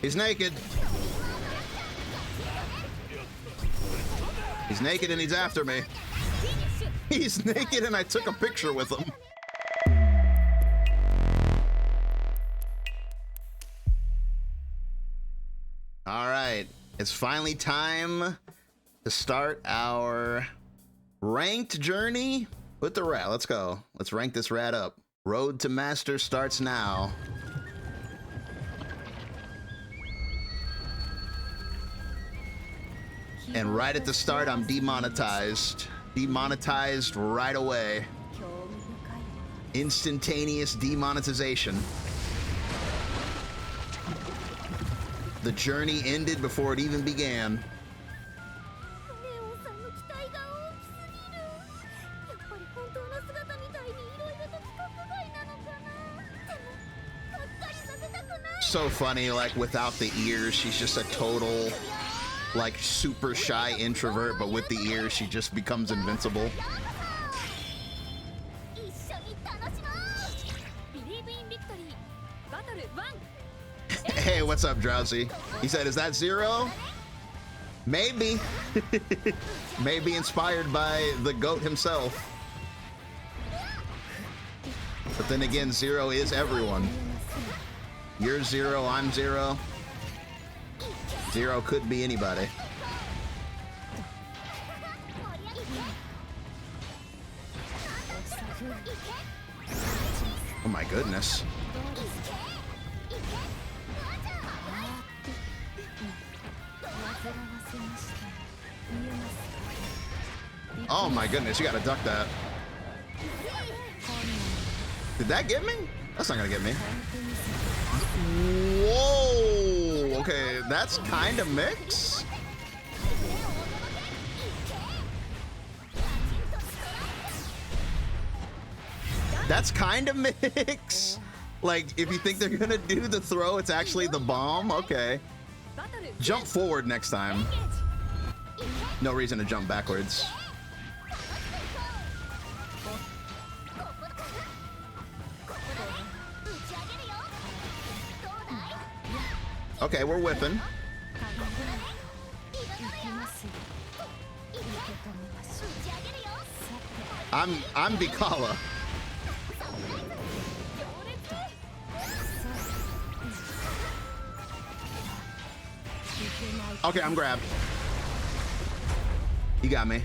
He's naked. He's naked and he's after me. He's naked and I took a picture with him. All right, it's finally time to start our ranked journey with the rat. Let's go. Let's rank this rat up. Road to Master starts now. And right at the start, I'm demonetized. Demonetized right away. Instantaneous demonetization. The journey ended before it even began. So funny, like without the ears, she's just a total, like super shy introvert, but with the ears, she just becomes invincible. Hey, what's up, Drowsy? He said, is that Zero? Maybe. Maybe inspired by the GOAT himself. But then again, Zero is everyone. You're Zero, I'm Zero. Zero could be anybody. Oh my goodness. Oh my goodness, you gotta duck that. Did that get me? That's not gonna get me. Whoa! Okay, that's kind of mix. That's kind of mix. Like, if you think they're gonna do the throw, it's actually the bomb. Okay. Jump forward next time. No reason to jump backwards. Okay, we're whipping. I'm Vikala. Okay, I'm grabbed. You got me.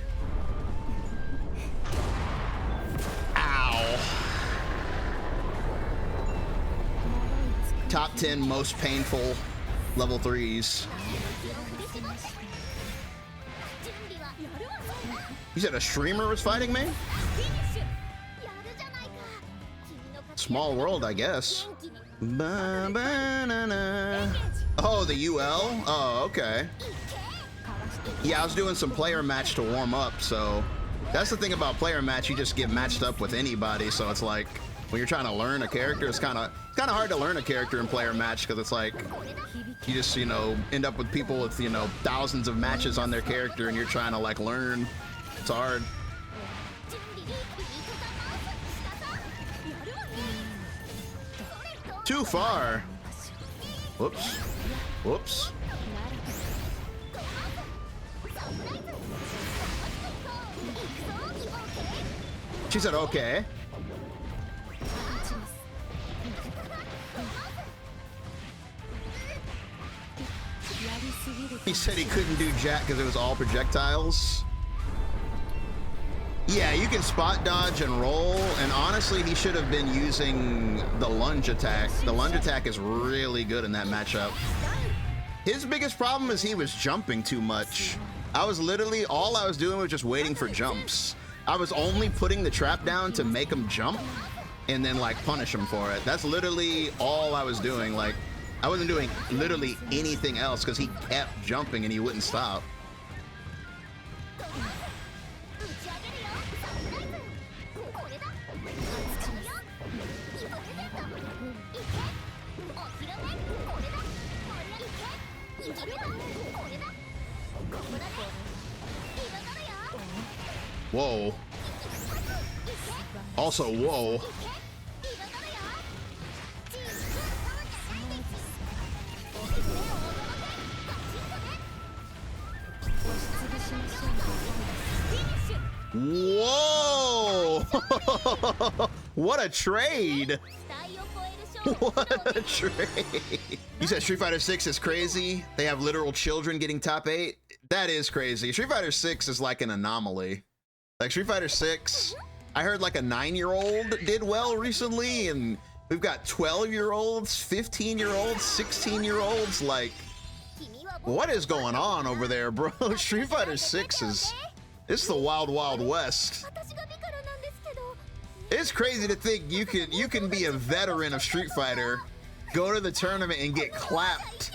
Ow. Top 10 most painful level 3s. You said a streamer was fighting me? Small world, I guess. Oh, the UL? Oh, okay. Yeah, I was doing some player match to warm up, so that's the thing about player match, you just get matched up with anybody, so it's like when you're trying to learn a character, it's kind of hard to learn a character in player match because it's like you just, you know, end up with people with, you know, thousands of matches on their character and you're trying to like learn. It's hard. Too far. Whoops. Whoops. She said, okay. He said he couldn't do jack because it was all projectiles. Yeah, you can spot dodge and roll, and honestly, he should have been using the lunge attack. The lunge attack is really good in that matchup. His biggest problem is he was jumping too much. I was literally, all I was doing was just waiting for jumps. I was only putting the trap down to make him jump and then like punish him for it. That's literally all I was doing. Like, I wasn't doing literally anything else because he kept jumping and he wouldn't stop. Whoa. Also, whoa. What a trade! What a trade! You said Street Fighter 6 is crazy? They have literal children getting top 8? That is crazy. Street Fighter 6 is like an anomaly. Like Street Fighter 6, I heard like a 9-year-old did well recently, and we've got 12-year-olds, 15-year-olds, 16-year-olds. Like, what is going on over there, bro? Street Fighter 6 is, it's the wild, wild west. It's crazy to think you can be a veteran of Street Fighter, go to the tournament and get clapped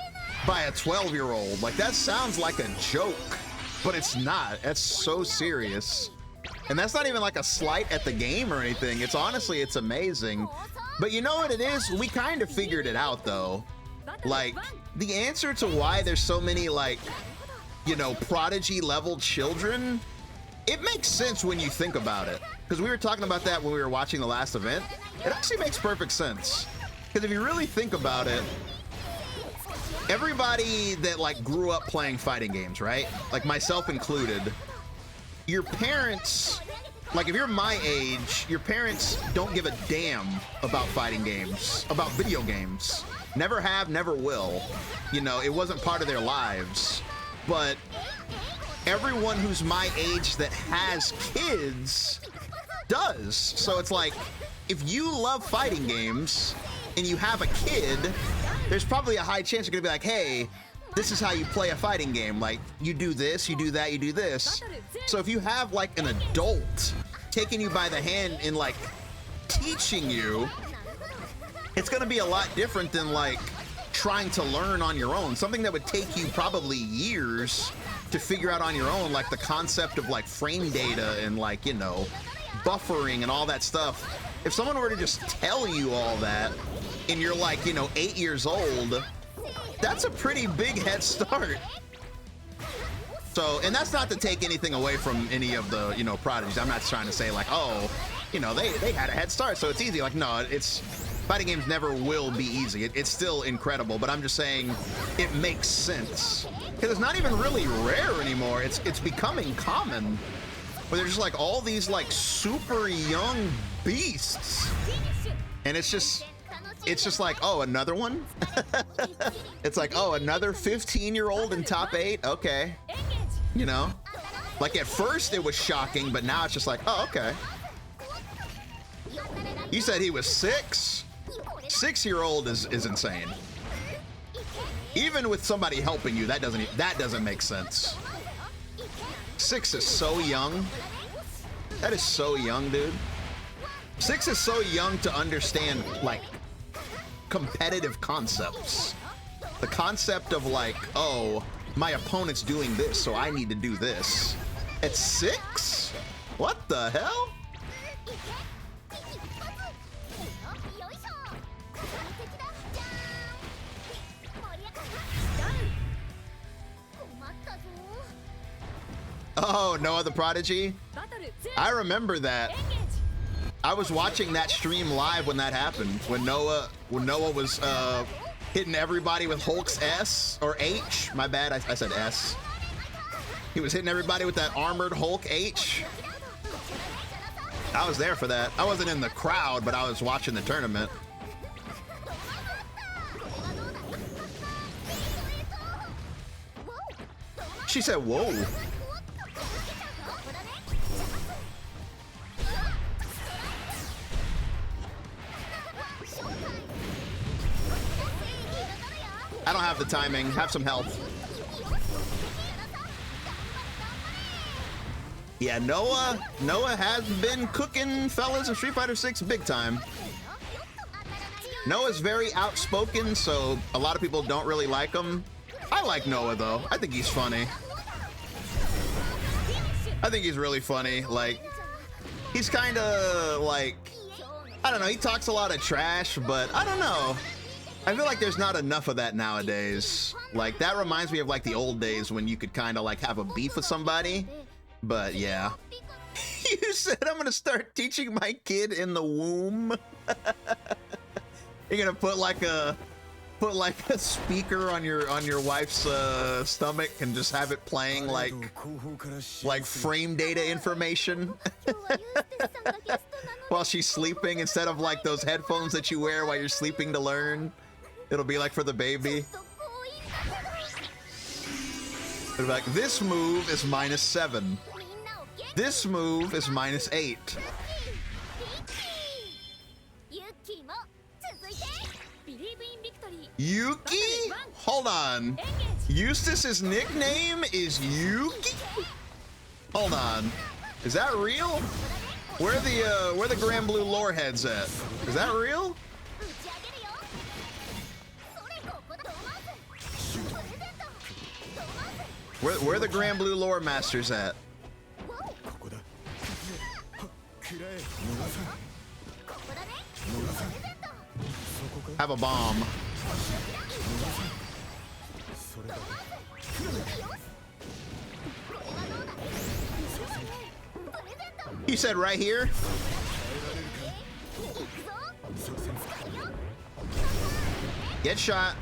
by a 12-year-old. Like, that sounds like a joke, but it's not. That's so serious. And that's not even like a slight at the game or anything. It's honestly, it's amazing. But you know what it is? We kind of figured it out though. Like, the answer to why there's so many, like, you know, Prodigy level children, it makes sense when you think about it. Because we were talking about that when we were watching the last event. It actually makes perfect sense. Because if you really think about it, everybody that like grew up playing fighting games, right? Like myself included, your parents, like if you're my age, your parents don't give a damn about fighting games, about video games. Never have, never will. You know, it wasn't part of their lives. But everyone who's my age that has kids does. So it's like, if you love fighting games and you have a kid, there's probably a high chance you're gonna be like, hey, this is how you play a fighting game. Like, you do this, you do that, you do this. So if you have like an adult taking you by the hand and like teaching you, it's gonna be a lot different than like trying to learn on your own. Something that would take you probably years to figure out on your own, like the concept of like frame data and like, you know, buffering and all that stuff. If someone were to just tell you all that and you're like, you know, 8 years old, that's a pretty big head start. So, and that's not to take anything away from any of the, you know, prodigies. I'm not trying to say like, oh, you know, they had a head start, so it's easy. Like, no, it's, fighting games never will be easy. It's still incredible, but I'm just saying it makes sense. Because it's not even really rare anymore. It's becoming common. Where there's just like all these like super young beasts. And it's just like, oh, another one? It's like, oh, another 15-year-old in top 8? Okay. You know? Like at first it was shocking, but now it's just like, oh, okay. You said he was 6? 6-year-old is insane. Even with somebody helping you, that doesn't make sense. 6 is so young. That is so young, dude. 6 is so young to understand like competitive concepts. The concept of like, oh, my opponent's doing this, so I need to do this. At 6? What the hell? Oh, Noah the Prodigy? I remember that. I was watching that stream live when that happened. When Noah was hitting everybody with Hulk's S or H. My bad, I said S. He was hitting everybody with that armored Hulk H. I was there for that. I wasn't in the crowd, but I was watching the tournament. She said, whoa. I don't have the timing. Have some help. Yeah, Noah has been cooking fellas in Street Fighter 6 big time. Noah's very outspoken, so a lot of people don't really like him. I like Noah though. I think he's funny. I think he's really funny. Like, he's kind of like, I don't know, he talks a lot of trash, but I don't know. I feel like there's not enough of that nowadays. Like, that reminds me of like the old days when you could kind of like have a beef with somebody. But yeah. You said I'm gonna start teaching my kid in the womb. You're gonna put like a speaker on your wife's stomach and just have it playing like frame data information. while she's sleeping instead of like those headphones that you wear while you're sleeping to learn. It'll be like for the baby. It'll be like, this move is -7. This move is -8. Yuki? Hold on. Eustace's nickname is Yuki? Hold on. Is that real? Where the Granblue lore heads at? Is that real? Where the Granblue lore masters at? Have a bomb. He said right here. Get shot.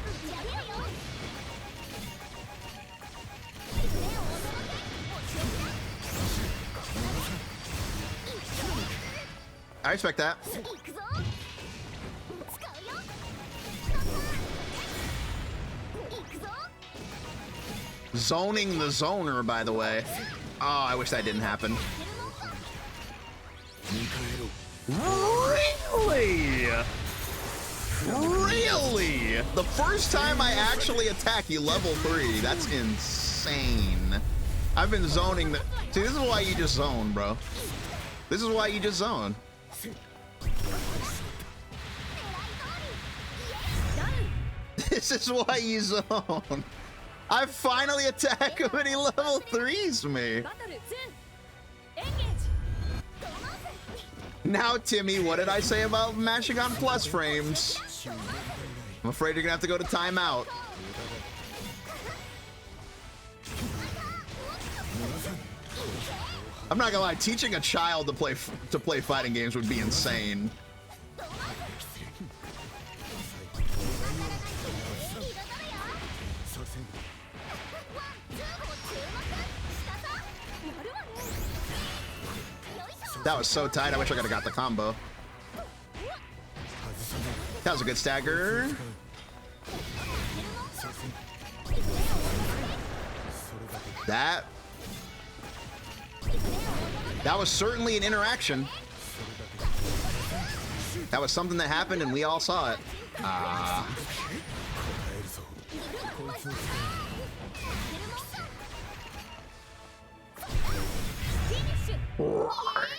I respect that. Zoning the zoner, by the way. Oh, I wish that didn't happen. Really? Really? The first time I actually attack you level 3. That's insane. I've been zoning the... See, this is why you just zone, bro. This is why you just zone. This is why you zone. I finally attack him and he level 3s me. Now, Timmy, what did I say about mashing on plus frames? I'm afraid you're gonna have to go to timeout. I'm not gonna lie, teaching a child to play fighting games would be insane. That was so tight. I wish I could have got the combo. That was a good stagger. That was certainly an interaction. That was something that happened and we all saw it.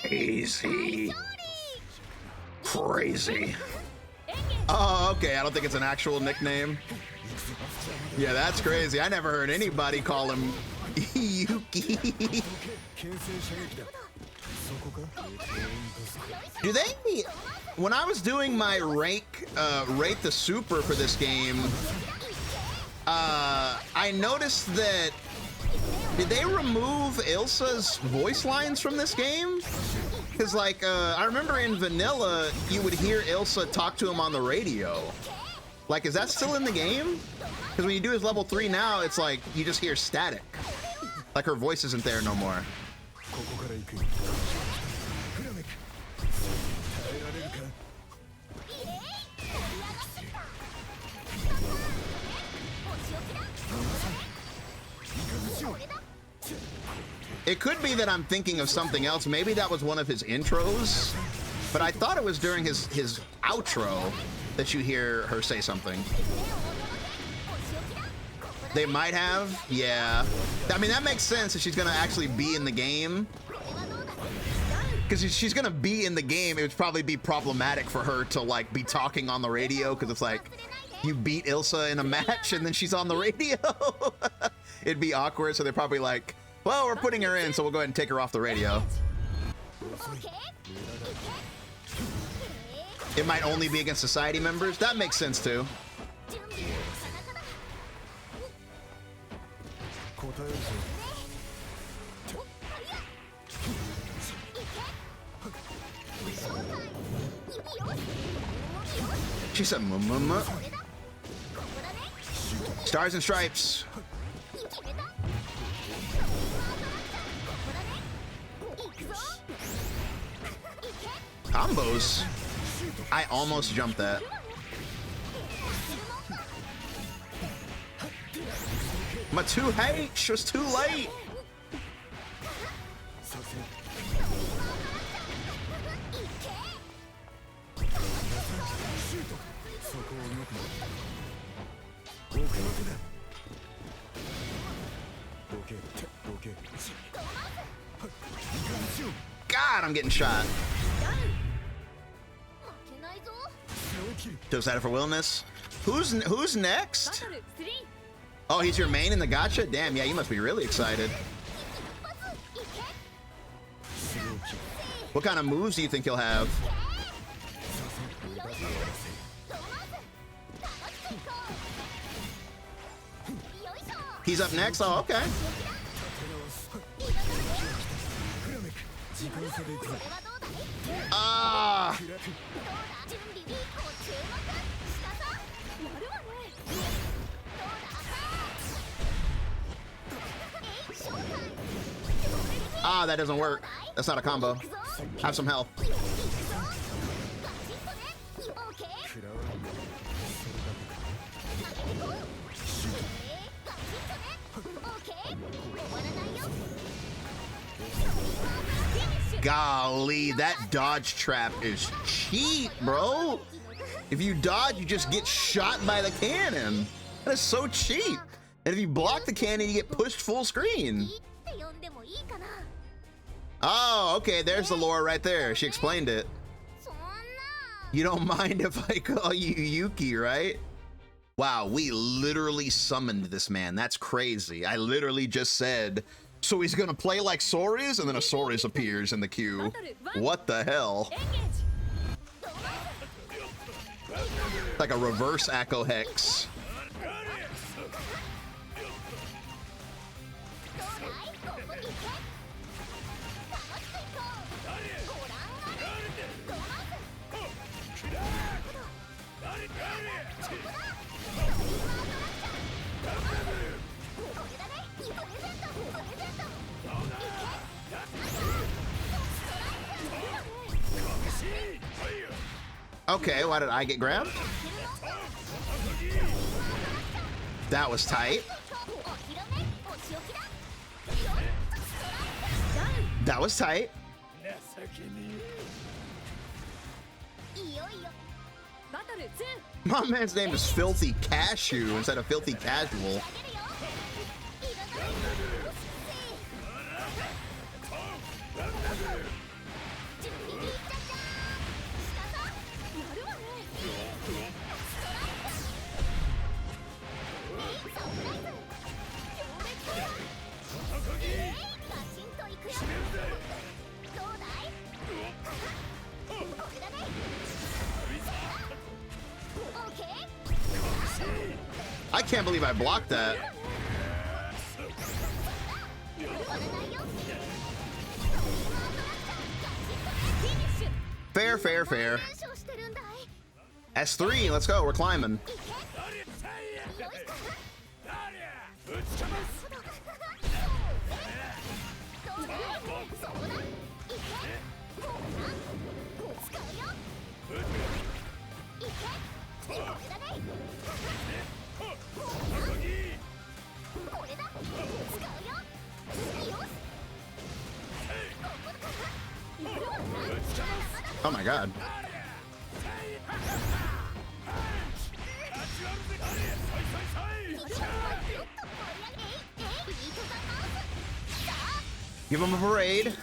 Crazy. Crazy. Oh, okay. I don't think it's an actual nickname. Yeah, that's crazy. I never heard anybody call him Yuki. Do they... When I was doing my rate the super for this game, I noticed that... Did they remove Ilsa's voice lines from this game? Because, like, I remember in Vanilla, you would hear Ilsa talk to him on the radio. Like, is that still in the game? Because when you do his level 3 now, it's like, you just hear static. Like, her voice isn't there no more. It could be that I'm thinking of something else. Maybe that was one of his intros, but I thought it was during his outro that you hear her say something. They might have, yeah. I mean, that makes sense if she's gonna actually be in the game. Because if she's gonna be in the game, it would probably be problematic for her to like be talking on the radio, because it's like, you beat Ilsa in a match and then she's on the radio. It'd be awkward, so they're probably like, well, we're putting her in, so we'll go ahead and take her off the radio. It might only be against society members. That makes sense too. She said, "Mama." Stars and Stripes. combos. I almost jumped that. My 2H was too late. God, I'm getting shot. Just at it for Willness. Who's next? Oh, he's your main in the gacha? Damn, yeah, you must be really excited. What kind of moves do you think he'll have? He's up next? Oh, okay. Ah! Ah, that doesn't work. That's not a combo. Have some health. Golly, that dodge trap is cheap, bro. If you dodge, you just get shot by the cannon. That is so cheap. And if you block the cannon, you get pushed full screen. Oh, okay, there's the lore right there. She explained it. You don't mind if I call you Yuki, right? Wow, we literally summoned this man. That's crazy. I literally just said, so he's gonna play like Soris, and then a Soris appears in the queue. What the hell? Like a reverse Akko Hex. Okay, why did I get grabbed? That was tight. That was tight. My man's name is Filthy Cashew instead of Filthy Casual. I can't believe I blocked that. Fair, fair, fair. S3, let's go, we're climbing. Oh my god. Give him a parade.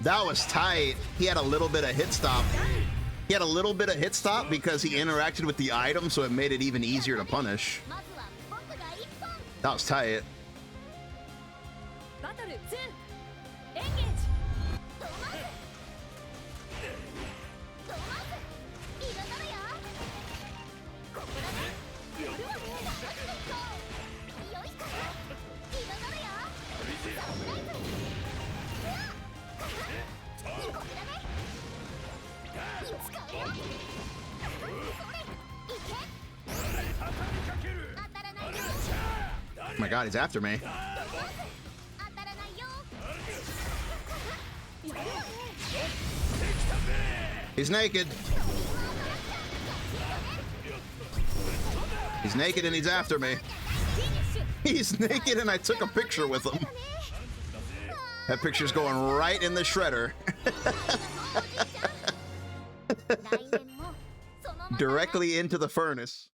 That was tight. He had a little bit of hit stop. He had a little bit of hit stop because he interacted with the item, so it made it even easier to punish. That was tight. Oh my god, he's after me. He's naked. He's naked and he's after me. He's naked and I took a picture with him. That picture's going right in the shredder. Directly into the furnace.